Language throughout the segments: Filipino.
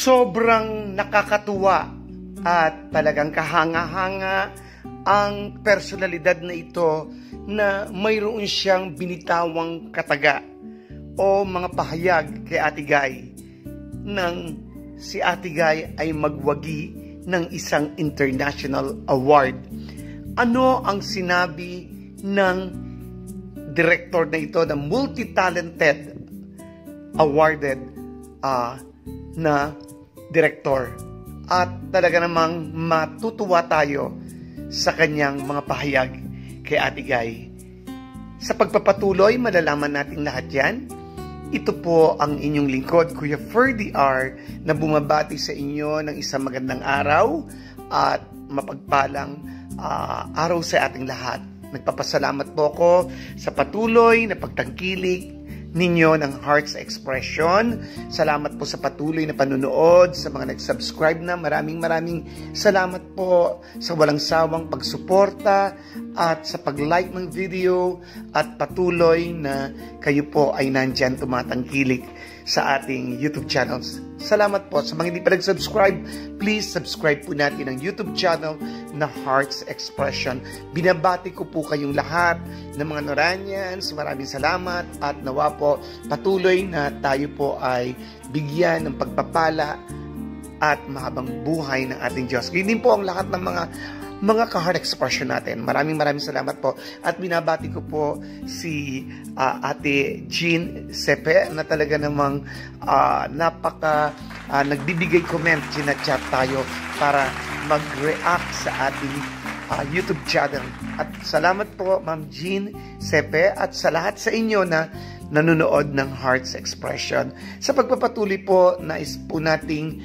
Sobrang nakakatuwa at talagang kahanga-hanga ang personalidad na ito na mayroon siyang binitawang kataga o mga pahayag kay Ate Guy nang si Ate Guy ay magwagi ng isang international award. Ano ang sinabi ng director na ito na multi-talented awarded na director? At talaga namang matutuwa tayo sa kanyang mga pahayag kay Ate Guy. Sa pagpapatuloy, malalaman natin lahat yan. Ito po ang inyong lingkod, Kuya Ferdy R, na bumabati sa inyo ng isang magandang araw at mapagpalang araw sa ating lahat. Nagpapasalamat po ako sa patuloy na pagtangkilik ninyo ng Hearts Expression. Salamat po sa patuloy na panunood, sa mga nag-subscribe na. Maraming salamat po sa walang sawang pagsuporta at sa pag-like ng video at patuloy na kayo po ay nandyan tumatangkilik sa ating YouTube channels. Salamat po. Sa mga hindi pa nag-subscribe, please subscribe po natin ang YouTube channel na Hearts Expression. Binabati ko po kayong lahat ng mga Noranians. Maraming salamat at nawa po patuloy na tayo po ay bigyan ng pagpapala at mahabang buhay ng ating Diyos. Ganyan din po ang lahat ng mga ka-heart expression natin. Maraming salamat po. At binabati ko po si Ate Jean Sepe na talaga namang nagbibigay comment, chat tayo para mag-react sa ating YouTube channel. At salamat po Ma'am Jean Sepe at sa lahat sa inyo na nanonood ng Hearts Expression. Sa pagpapatuloy po, nais po nating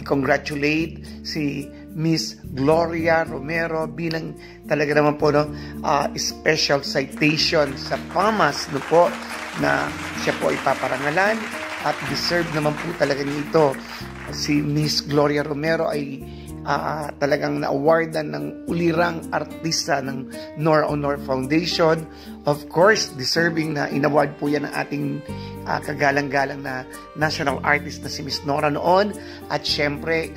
i-congratulate si Miss Gloria Romero bilang talaga naman po special citation sa PAMAS po na siya po ipaparangalan at deserve naman po talaga nito. Si Miss Gloria Romero ay talagang na-awardan ng ulirang artista ng Nora Honor Foundation. Of course, deserving na in-award po yan ng ating kagalang-galang na national artist na si Miss Nora noon. At syempre,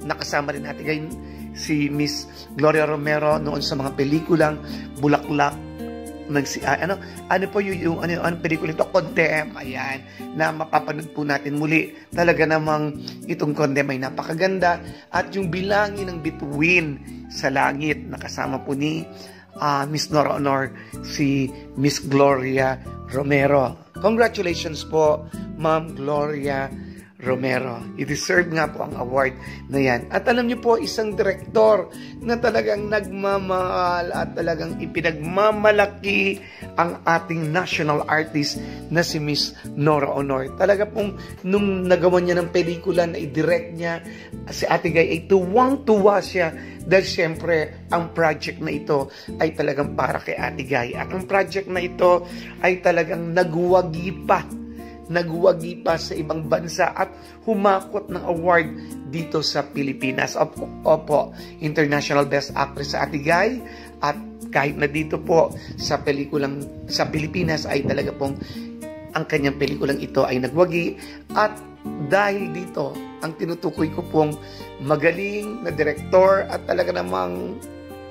nakasama rin natin ngayon si Miss Gloria Romero noon sa mga pelikulang Bulaklak. Ano po yung pelikula ito? Condemn, ayan, na mapapanood po natin muli. Talaga namang itong Condemn ay napakaganda. At yung Bilangin ng Bituin sa Langit, nakasama po ni Miss Nora Honor, si Miss Gloria Romero. Congratulations po, Ma'am Gloria Romero. I-deserve nga po ang award na yan. At alam niyo po, isang direktor na talagang nagmamahal at talagang ipinagmamalaki ang ating national artist na si Miss Nora Honor. Talaga pong nung nagawa niya ng pelikula na i-direct niya, si Ate Guy ay tuwang-tuwa siya dahil siyempre ang project na ito ay talagang para kay Ate Guy. At ang project na ito ay talagang nagwagi pa sa ibang bansa at humakot ng award dito sa Pilipinas. Opo, International Best Actress sa Ate Guy. At kahit na dito po sa Pilipinas ay talaga pong ang kanyang pelikulang ito ay nagwagi. At dahil dito, ang tinutukoy ko pong magaling na direktor at talaga namang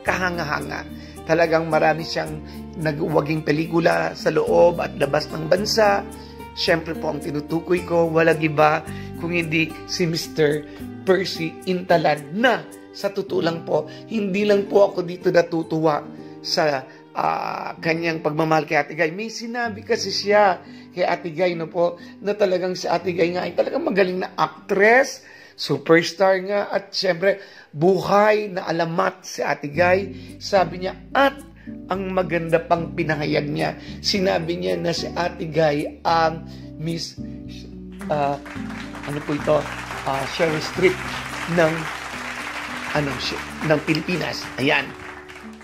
kahanga-hanga. Talagang marami siyang nagwaging pelikula sa loob at labas ng bansa. Siyempre po ang tinutukoy ko, walang iba kung hindi si Mr. Percy Intalad na sa totoo lang po, hindi lang po ako dito natutuwa sa kanyang pagmamahal kay Ate Guy. May sinabi kasi siya kay Ate Guy na talagang si Ate Guy nga ay talagang magaling na actress, superstar nga at siyempre buhay na alamat si Ate Guy. Sabi niya at ang maganda pang pinahayag niya, sinabi niya na si Ate Guy ang Miss Cheryl Streep ng Pilipinas. Ayan.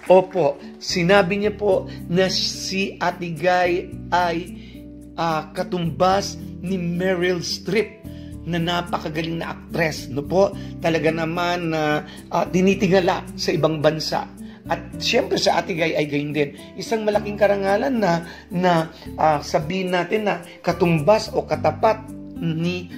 Opo, sinabi niya po na si Ate Guy ay katumbas ni Meryl Streep na napakagaling na actress. Talaga naman na tinitingala sa ibang bansa. At siyempre sa Ate Guy ay gayon din. Isang malaking karangalan na sabihin natin na katumbas o katapat ni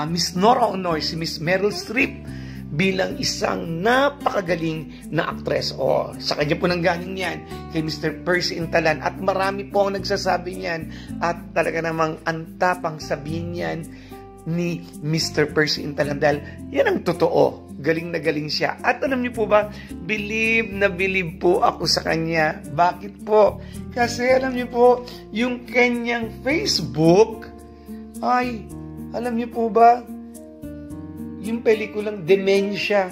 Miss Nora Honor, si Miss Meryl Streep, bilang isang napakagaling na aktres. Sa kanya po nang galing yan, kay Mr. Percy Intalan. At marami po ang nagsasabi niyan. At talaga namang antapang sabihin yan ni Mr. Percy Intalan. Dahil yan ang totoo. Galing na galing siya. At alam niyo po ba, believe na believe po ako sa kanya. Bakit po? Kasi alam niyo po, yung kanyang Facebook, ay, alam niyo po ba, yung pelikulang Dementia,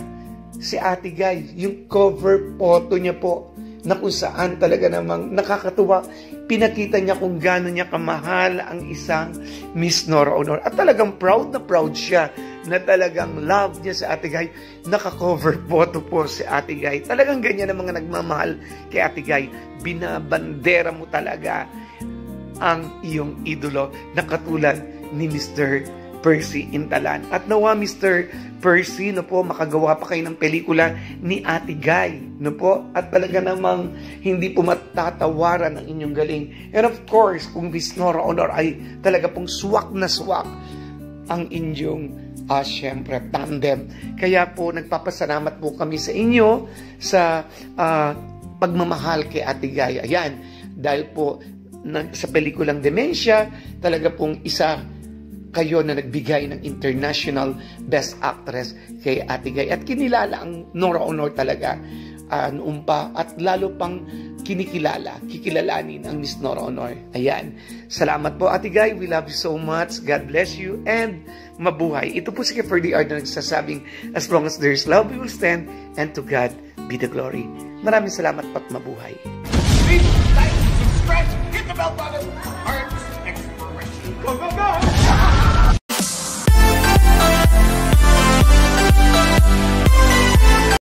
si Ate Guy, yung cover photo niya po, na kung saan talaga namang nakakatuwa, pinakita niya kung gaano niya kamahal ang isang Miss Nora Honor. At talagang proud na proud siya na talagang love niya sa Ate Guy. Naka-cover photo po si Ate Guy. Talagang ganyan ang mga nagmamahal kay Ate Guy. Binabandera mo talaga ang iyong idolo na katulad ni Mr. Percy Intalan. At nawa Mr. Percy, no po, makagawa pa kayo ng pelikula ni Ate Guy, no po, at talaga namang hindi po matatawaran ang inyong galing. And of course, kung Miss Nora Honor ay talaga pong swak na swak ang inyong syempre tandem. Kaya po nagpapasalamat po kami sa inyo sa pagmamahal kay Ate Guy. Ayan, dahil po sa pelikulang Dementia, talaga pong isa kayo na nagbigay ng International Best Actress kay Ate Guy. At kinilala ang Nora Honor talaga noon pa, at lalo pang kikilalanin ang Miss Nora Honor. Ayan. Salamat po Ate Guy. We love you so much. God bless you and mabuhay. Ito po si Ferdy Ard na nagsasabing, as long as there is love, we will stand, and to God be the glory. Maraming salamat po at mabuhay. Please like, subscribe, hit the bell button. Arts Exploration. Go, go, go!